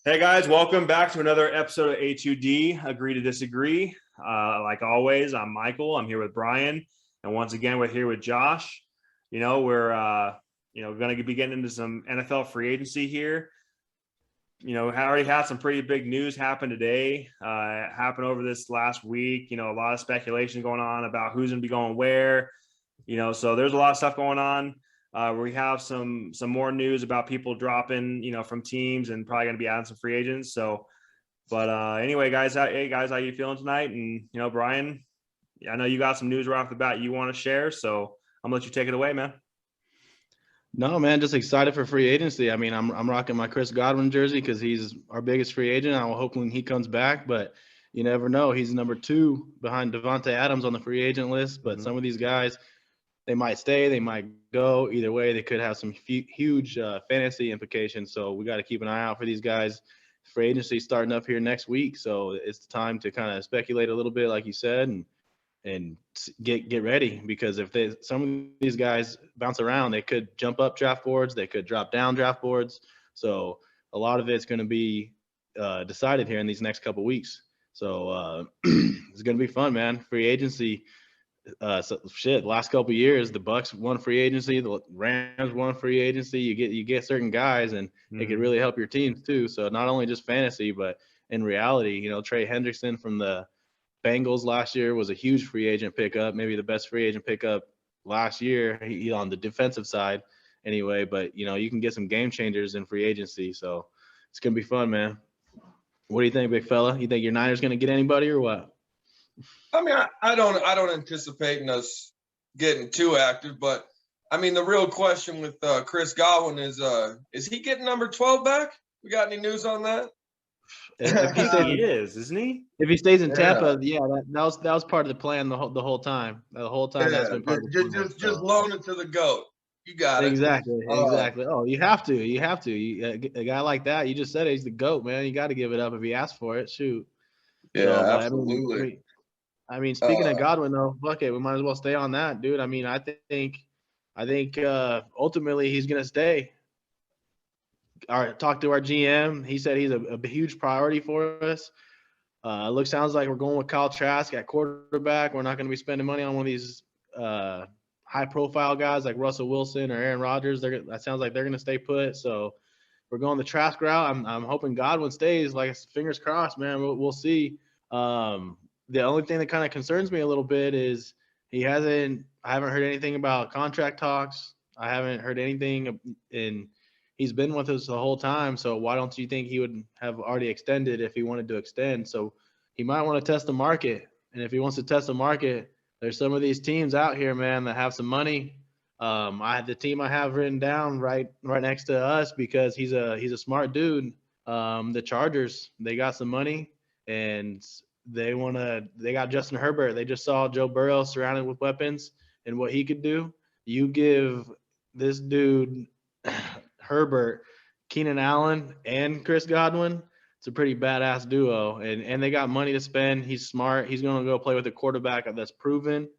Hey guys, welcome back to another episode of A2D, Agree to Disagree. Like always, I'm Michael. I'm here with Brian, and once again, we're here with Josh. We're going to be getting into some NFL free agency here. I already had some pretty big news happen today. Happened over this last week. A lot of speculation going on about who's going to be going where. So there's a lot of stuff going on. We have some more news about people dropping, from teams and probably going to be adding some free agents. So, but anyway, guys, how you feeling tonight? And Brian, I know you got some news right off the bat you want to share, so I'm gonna let you take it away, man. No, man, just excited for free agency. I mean, I'm rocking my Chris Godwin jersey because he's our biggest free agent. I'm hoping he comes back, but you never know. He's number 2 behind Devontae Adams on the free agent list. But some of these guys, they might stay, they might go. Either way, they could have some huge fantasy implications. So we got to keep an eye out for these guys. Free agency starting up here next week, so it's time to kind of speculate a little bit, like you said, and get ready, because if some of these guys bounce around, they could jump up draft boards, they could drop down draft boards. So a lot of it's going to be decided here in these next couple weeks. So it's going to be fun, man. Free agency. Last couple of years, the Bucks won free agency, the Rams won free agency. You get certain guys, and it could really help your teams too. So not only just fantasy, but in reality, Trey Hendrickson from the Bengals last year was a huge free agent pickup, maybe the best free agent pickup last year. He on the defensive side anyway, but you can get some game changers in free agency. So it's going to be fun, man. What do you think, big fella? You think your Niners going to get anybody or what? I mean, I don't anticipate us getting too active, but I mean, the real question with Chris Godwin is he getting number 12 back? We got any news on that? If he is, isn't he? If he stays in Tampa, that was part of the plan the whole time. The whole time that's been part of the plan. Just loan it to the GOAT. You got it. Exactly. Oh, you have to. A guy like that, you just said it, he's the GOAT, man. You got to give it up if he asks for it. Shoot. Yeah, absolutely. I mean, speaking of Godwin, though, fuck it, we might as well stay on that, dude. I mean, I think ultimately he's gonna stay. Talked to our GM. He said he's a huge priority for us. Sounds like we're going with Kyle Trask at quarterback. We're not going to be spending money on one of these high-profile guys like Russell Wilson or Aaron Rodgers. That sounds like they're going to stay put. So we're going the Trask route. I'm hoping Godwin stays. Like, fingers crossed, man. We'll see. The only thing that kind of concerns me a little bit is I haven't heard anything about contract talks. I haven't heard anything he's been with us the whole time, so why don't you think he would have already extended if he wanted to extend? So he might want to test the market. And if he wants to test the market, there's some of these teams out here, man, that have some money. The team I have written down right next to us, because he's a smart dude. The Chargers, they got some money, and they got Justin Herbert. They just saw Joe Burrow surrounded with weapons and what he could do. You give this dude Herbert, Keenan Allen, and Chris Godwin, it's a pretty badass duo. And they got money to spend. He's smart. He's going to go play with a quarterback that's proven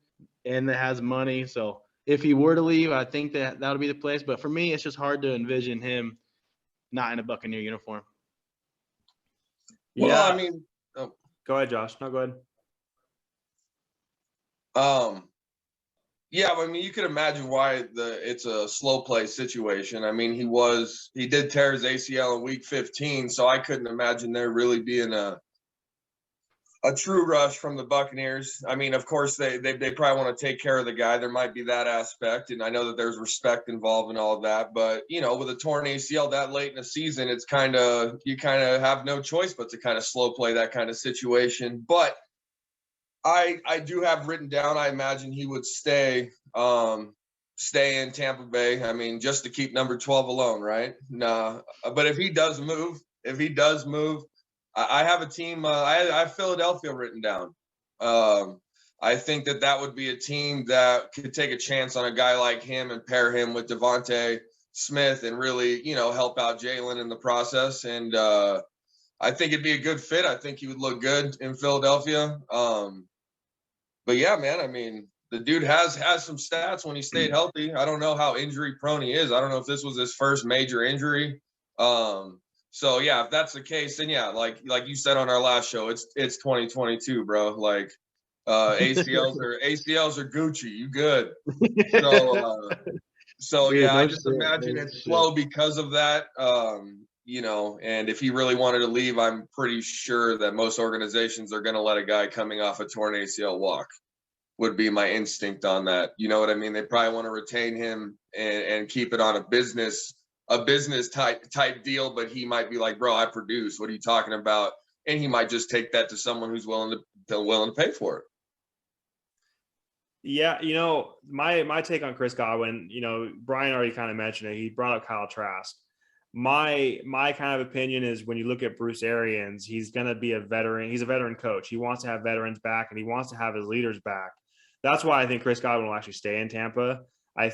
and that has money. So if he were to leave, I think that would be the place. But for me, it's just hard to envision him not in a Buccaneer uniform. Well, I mean, go ahead, Josh. No, go ahead. Yeah, I mean, you could imagine why it's a slow play situation. I mean, he did tear his ACL in week 15, so I couldn't imagine there really being a true rush from the Buccaneers. I mean, of course, they probably want to take care of the guy. There might be that aspect, and I know that there's respect involved in all of that. But, with a torn ACL that late in the season, you kind of have no choice but to kind of slow play that kind of situation. But I do have written down, I imagine he would stay in Tampa Bay. I mean, just to keep number 12 alone, right? No, but if he does move, I have a team. I have Philadelphia written down. I think that would be a team that could take a chance on a guy like him and pair him with Devontae Smith and really, help out Jalen in the process. And I think it'd be a good fit. I think he would look good in Philadelphia. But yeah, man, I mean, the dude has some stats when he stayed healthy. I don't know how injury prone he is. I don't know if this was his first major injury. So yeah, if that's the case, then yeah, like you said on our last show, it's 2022, bro. Like ACLs are Gucci. You good? So Dude, yeah, I no just shit. imagine No it's shit. slow because of that. And if he really wanted to leave, I'm pretty sure that most organizations are going to let a guy coming off a torn ACL walk. Would be my instinct on that. You know what I mean? They probably want to retain him and keep it on a business type deal, but he might be like, bro, I produce. What are you talking about? And he might just take that to someone who's willing to pay for it. Yeah, my take on Chris Godwin, Brian already kind of mentioned it. He brought up Kyle Trask. My kind of opinion is when you look at Bruce Arians, he's going to be a veteran. He's a veteran coach. He wants to have veterans back, and he wants to have his leaders back. That's why I think Chris Godwin will actually stay in Tampa.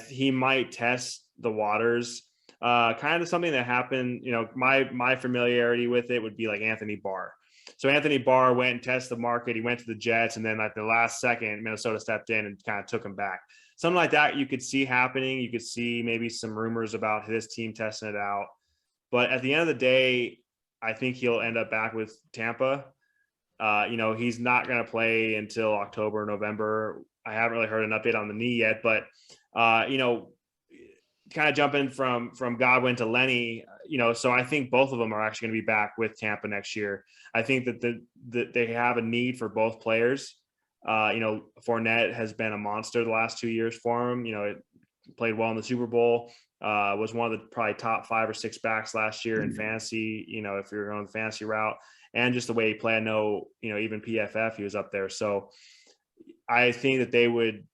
He might test the waters. Kind of something that happened, my familiarity with it would be like Anthony Barr. So Anthony Barr went and tested the market. He went to the Jets, and then at the last second, Minnesota stepped in and kind of took him back. Something like that you could see happening. You could see maybe some rumors about his team testing it out. But at the end of the day, I think he'll end up back with Tampa. He's not going to play until October, November. I haven't really heard an update on the knee yet, but kind of jumping from Godwin to Lenny, so I think both of them are actually going to be back with Tampa next year. I think that they have a need for both players. Fournette has been a monster the last 2 years for him. It played well in the Super Bowl, was one of the probably top 5 or 6 backs last year in fantasy, if you're going the fantasy route, and just the way he played. I know, even PFF, he was up there. So I think that they would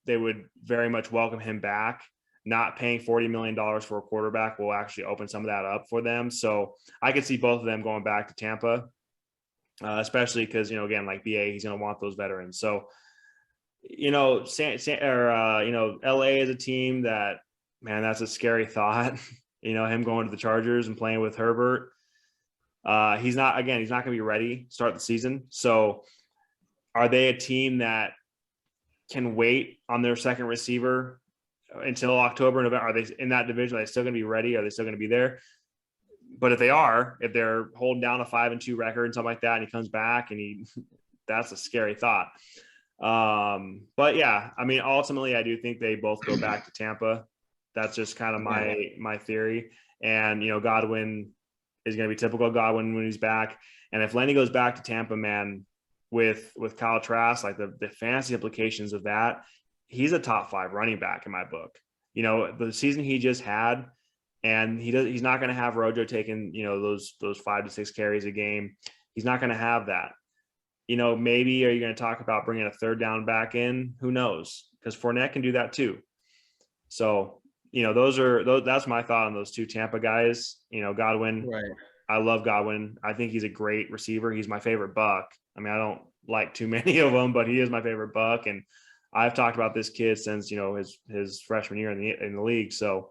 very much welcome him back. Not paying $40 million for a quarterback will actually open some of that up for them. So I could see both of them going back to Tampa, especially because, again, like BA, he's going to want those veterans. So, LA is a team that, man, that's a scary thought. Him going to the Chargers and playing with Herbert. He's not going to be ready to start the season. So are they a team that can wait on their second receiver until October, November? Are they in that division? Are they still going to be ready? Are they still going to be there? But if they're holding down a 5-2 record and something like that, and he comes back and that's a scary thought. But yeah, ultimately I do think they both go back to Tampa. That's just kind of my theory. And, Godwin is going to be typical Godwin when he's back. And if Lenny goes back to Tampa, man, with Kyle Trask, like the fantasy implications of that, he's a top 5 running back in my book. The season he just had, and he's not going to have Rojo taking, those 5 to 6 carries a game. He's not going to have that. Maybe are you going to talk about bringing a third down back in? Who knows? Because Fournette can do that too. So, that's my thought on those two Tampa guys. Godwin. Right. I love Godwin. I think he's a great receiver. He's my favorite buck. I don't like too many of them, but he is my favorite buck. And I've talked about this kid since, his freshman year in the league. So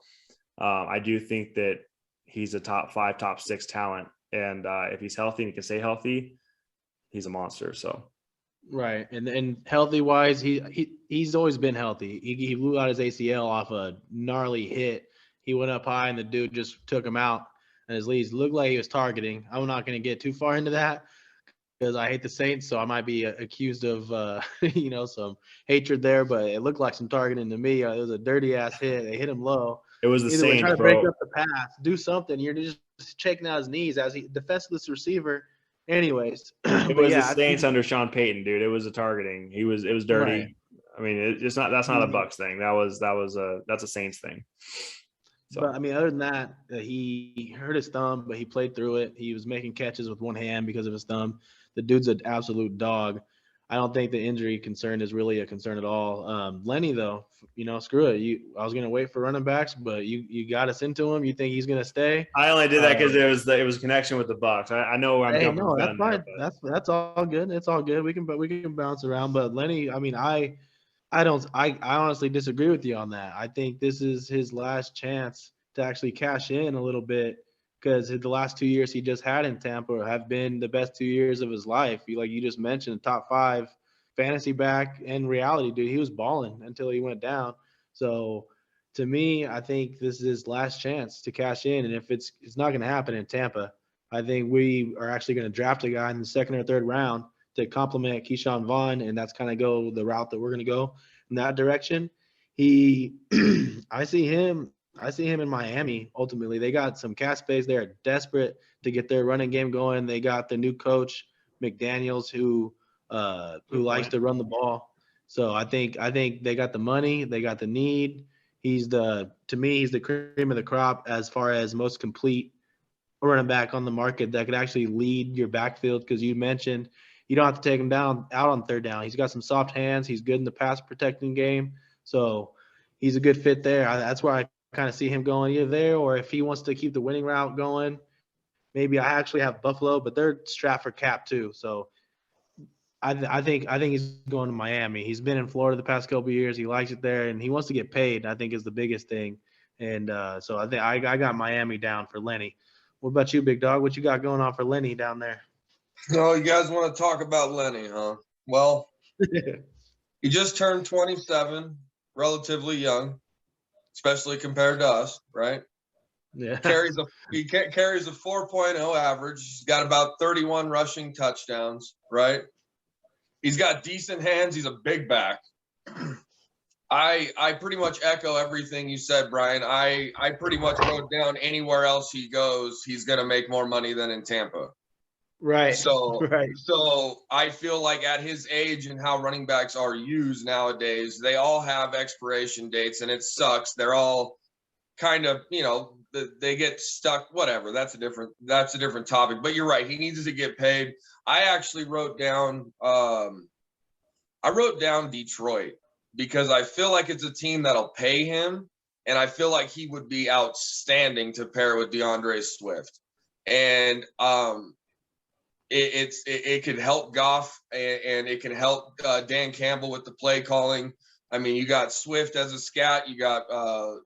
I do think that he's a top 5, top 6 talent. And if he's healthy and he can stay healthy, he's a monster. So. Right. And healthy wise, he's always been healthy. He blew out his ACL off a gnarly hit. He went up high and the dude just took him out. And his leads looked like he was targeting. I'm not going to get too far into that because I hate the Saints, so I might be accused of, some hatred there. But it looked like some targeting to me. It was a dirty ass hit. They hit him low. It was the Saints, try to bro. break up the pass, do something. You're just checking out his knees as he defenseless receiver. Anyways, it was the Saints under Sean Payton, dude. It was a targeting. It was dirty. Right. That's not a Bucs thing. That's a Saints thing. So. But other than that, he hurt his thumb, but he played through it. He was making catches with one hand because of his thumb. The dude's an absolute dog. I don't think the injury concern is really a concern at all. Lenny, though, screw it. I was gonna wait for running backs, but you got us into him. You think he's gonna stay? I only did that because it was a connection with the Bucs. I know I'm jumping. No, that's fine. That's all good. It's all good. We can bounce around. But Lenny, I honestly disagree with you on that. I think this is his last chance to actually cash in a little bit because the last 2 years he just had in Tampa have been the best 2 years of his life. Like you just mentioned, top 5 fantasy back in reality, dude. He was balling until he went down. So to me, I think this is his last chance to cash in. And if it's not going to happen in Tampa, I think we are actually going to draft a guy in the second or third round to complement Keyshawn Vaughn, and that's kind of go the route that we're going to go in that direction. He, I see him in Miami. Ultimately, they got some cap space. They're desperate to get their running game going. They got the new coach McDaniels who likes to run the ball. So I think they got the money, they got the need. To me, he's the cream of the crop as far as most complete running back on the market that could actually lead your backfield. Because you mentioned you don't have to take him down out on third down. He's got some soft hands. He's good in the pass protecting game. So he's a good fit there. That's where I kind of see him going either there, or if he wants to keep the winning route going, maybe I actually have Buffalo, but they're strapped for cap too. So I think he's going to Miami. He's been in Florida the past couple of years. He likes it there, and he wants to get paid. I think is the biggest thing. And so I think I got Miami down for Lenny. What about you, big dog? What you got going on for Lenny down there? Oh, you guys want to talk about Lenny, huh? Well, he just turned 27, relatively young, especially compared to us, right? Yeah. He carries a 4.0 average. He's got about 31 rushing touchdowns, right? He's got decent hands. He's a big back. I pretty much echo everything you said, Brian. I pretty much wrote down anywhere else he goes, he's going to make more money than in Tampa. Right. So I feel like at his age and how running backs are used nowadays, they all have expiration dates, and it sucks. They're all kind of, they get stuck. Whatever. That's a different topic. But you're right. He needs to get paid. I actually wrote down Detroit because I feel like it's a team that'll pay him, and I feel like he would be outstanding to pair with DeAndre Swift. And it could help Goff, and it can help Dan Campbell with the play calling. I mean, you got Swift as a scat, you got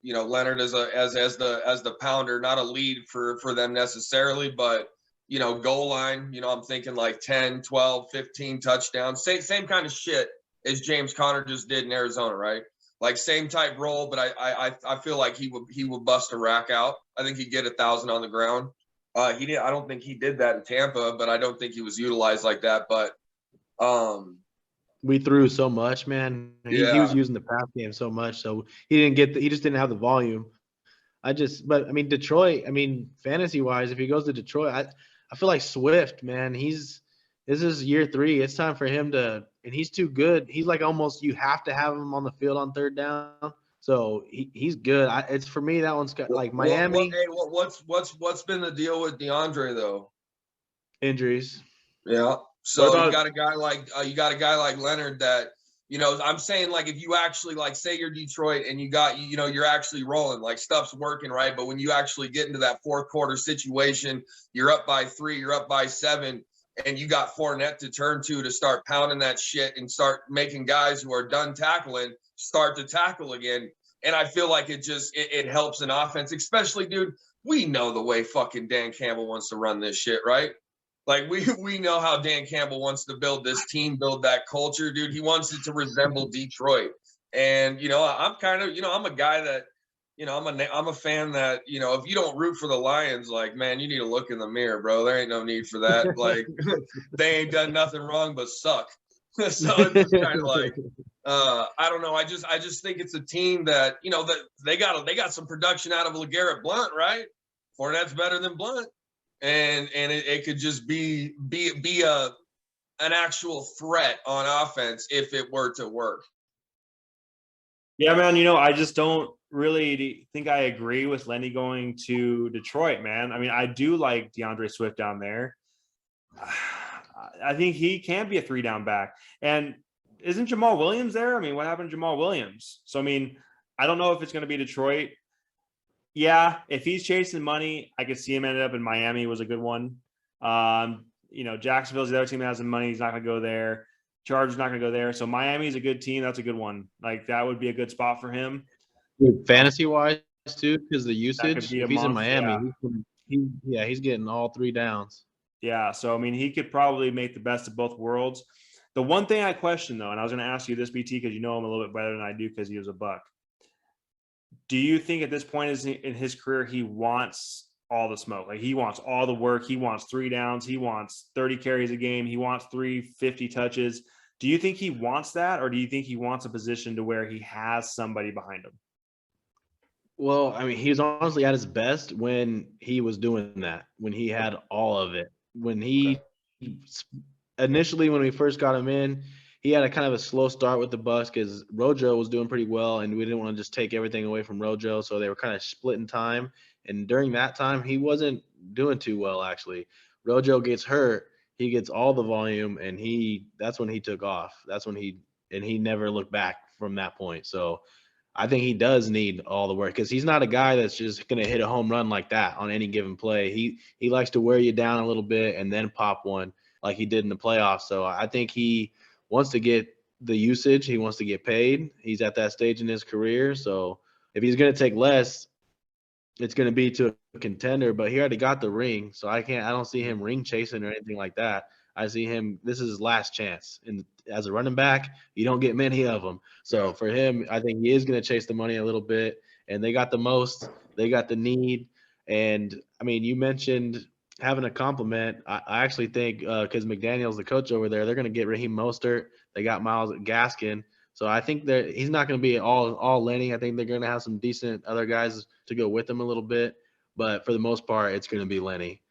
Leonard as the pounder, not a lead for them necessarily, but goal line, I'm thinking like 10, 12, 15 touchdowns. Same kind of shit as James Conner just did in Arizona, right? Like same type role, but I feel like he would bust a rack out. I think he'd get 1,000 on the ground. I don't think he did that in Tampa, but I don't think he was utilized like that. But we threw so much, man. He was using the pass game so much, so he just didn't have the volume. But I mean, Detroit. I mean, fantasy wise, if he goes to Detroit, I feel like Swift, man. This is year 3. It's time for him to, and he's too good. He's like almost you have to have him on the field on third down. So he's good. It's for me that one's got like Miami. What's been the deal with DeAndre though? Injuries. Yeah. So you got a guy like Leonard that I'm saying like if you actually like say you're Detroit and you got you're actually rolling, like stuff's working right, but when you actually get into that fourth quarter situation, you're up by 3, you're up by 7. And you got Fournette to turn to start pounding that shit and start making guys who are done tackling start to tackle again. And I feel like it helps an offense, especially, dude, we know the way fucking Dan Campbell wants to run this shit, right? Like we know how Dan Campbell wants to build this team, build that culture, dude. He wants it to resemble Detroit. And, I'm kind of, I'm a guy that, I'm a fan that, if you don't root for the Lions, like, man, you need to look in the mirror, bro. There ain't no need for that. Like, they ain't done nothing wrong but suck. So it's just kind of like, I don't know. I just think it's a team that, that they got some production out of LeGarrette Blount, right? Fournette's better than Blount, and it could just be an actual threat on offense if it were to work. Yeah, man, I just don't really think I agree with Lenny going to Detroit, man. I mean, I do like DeAndre Swift down there. I think he can be a 3-down back. And isn't Jamal Williams there? I mean, what happened to Jamal Williams? So, I mean, I don't know if it's going to be Detroit. Yeah, if he's chasing money, I could see him end up in Miami was a good one. Jacksonville's the other team that has the money. He's not going to go there. Chargers not going to go there. So Miami's a good team. That's a good one. Like that would be a good spot for him. Fantasy wise too, because the usage. If he's in Miami, yeah. He's getting all 3 downs. Yeah. So I mean, he could probably make the best of both worlds. The one thing I question though, and I was going to ask you this, BT, because you know him a little bit better than I do because he was a Buck. Do you think at this point in his career he wants all the smoke. Like he wants all the work. He wants 3 downs. He wants 30 carries a game. He wants 350 touches. Do you think he wants that, or do you think he wants a position to where he has somebody behind him? Well, I mean, he was honestly at his best when he was doing that, when he had all of it. When he initially, when we first got him in, he had a kind of a slow start with the Bucks because Rojo was doing pretty well, and we didn't want to just take everything away from Rojo, so they were kind of splitting time. And during that time, he wasn't doing too well actually. Rojo gets hurt, he gets all the volume, and that's when he took off. He never looked back from that point. So I think he does need all the work because he's not a guy that's just going to hit a home run like that on any given play. He likes to wear you down a little bit and then pop one like he did in the playoffs. So I think he wants to get the usage. He wants to get paid. He's at that stage in his career. So if he's going to take less, it's going to be to a contender. But he already got the ring, so I don't see him ring chasing or anything like that. I see him. This is his last chance. And as a running back, you don't get many of them. So for him, I think he is going to chase the money a little bit. And they got the most. They got the need. And I mean, you mentioned having a compliment. I actually think because McDaniel's the coach over there, they're going to get Raheem Mostert. They got Myles Gaskin. So I think that he's not going to be all Lenny. I think they're going to have some decent other guys to go with him a little bit. But for the most part, it's going to be Lenny.